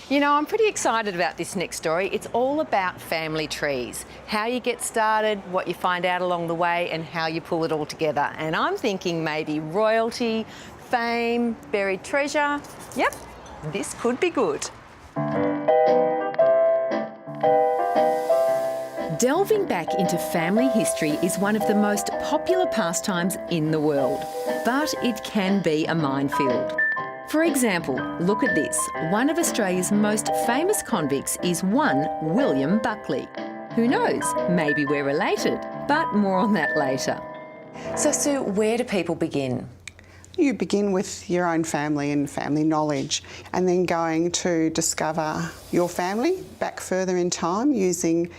You know, I'm pretty excited about this next story. It's all about family trees, how you get started, what you find out along the way, and how you pull it all together. And I'm thinking maybe royalty, fame, buried treasure. Yep, this could be good. Delving back into family history is one of the most popular pastimes in the world, but it can be a minefield. For example, look at this. One of Australia's most famous convicts is one William Buckley. Who knows, maybe we're related, but more on that later. So, Sue, where do people begin? You begin with your own family and family knowledge, and then going to discover your family back further in time using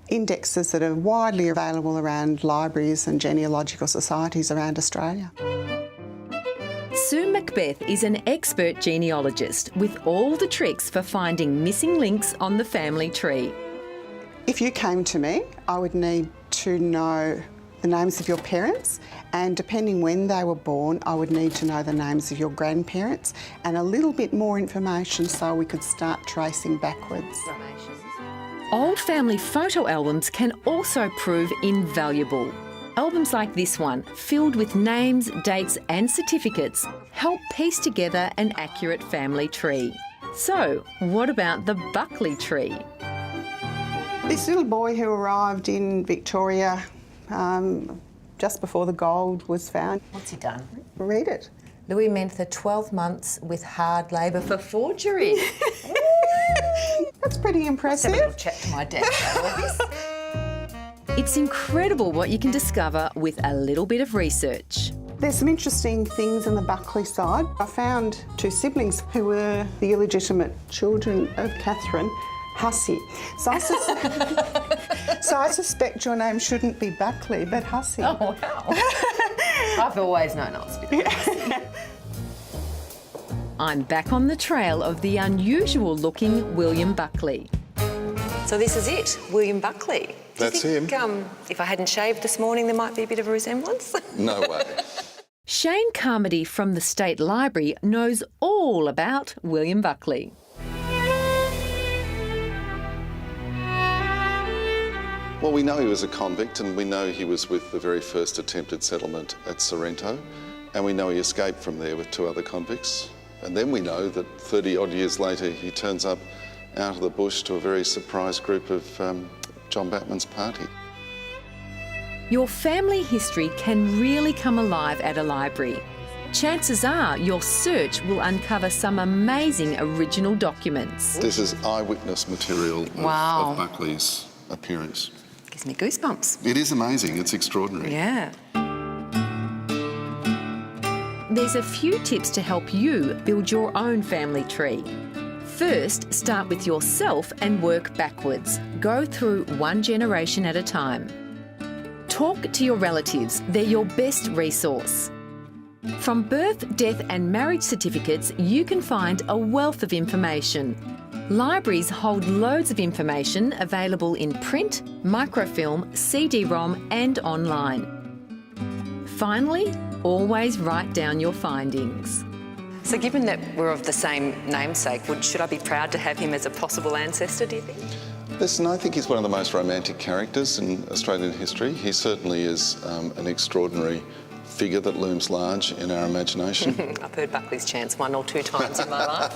indexes that are widely available around libraries and genealogical societies around Australia. Sue Macbeth is an expert genealogist with all the tricks for finding missing links on the family tree. If you came to me, I would need to know the names of your parents, and depending when they were born, I would need to know the names of your grandparents and a little bit more information so we could start tracing backwards. Old family photo albums can also prove invaluable. Albums like this one, filled with names, dates and certificates, help piece together an accurate family tree. So, what about the Buckley tree? This little boy who arrived in Victoria just before the gold was found. What's he done? Read it. Louis Mentha, 12 months with hard labour for forgery. That's pretty impressive. Let's have a little chat to my dad about all this. It's incredible what you can discover with a little bit of research. There's some interesting things on the Buckley side. I found two siblings who were the illegitimate children of Catherine Hussey. So I suspect your name shouldn't be Buckley, but Hussey. Oh, wow. I've always known I was a bit Hussey. I'm back on the trail of the unusual-looking William Buckley. So this is it, William Buckley. That's him. If I hadn't shaved this morning, there might be a bit of a resemblance. No way. Shane Carmody from the State Library knows all about William Buckley. Well, we know he was a convict, and we know he was with the very first attempted settlement at Sorrento, and we know he escaped from there with two other convicts. And then we know that 30-odd years later he turns up out of the bush to a very surprised group of John Batman's party. Your family history can really come alive at a library. Chances are your search will uncover some amazing original documents. This is eyewitness material of Buckley's appearance. Gives me goosebumps. It is amazing, it's extraordinary. Yeah. There's a few tips to help you build your own family tree. First, start with yourself and work backwards. Go through one generation at a time. Talk to your relatives. They're your best resource. From birth, death and marriage certificates, you can find a wealth of information. Libraries hold loads of information available in print, microfilm, CD-ROM and online. Finally, always write down your findings. So given that we're of the same namesake, should I be proud to have him as a possible ancestor, do you think? Listen, I think he's one of the most romantic characters in Australian history. He certainly is an extraordinary figure that looms large in our imagination. I've heard Buckley's chance 1 or 2 times in my life.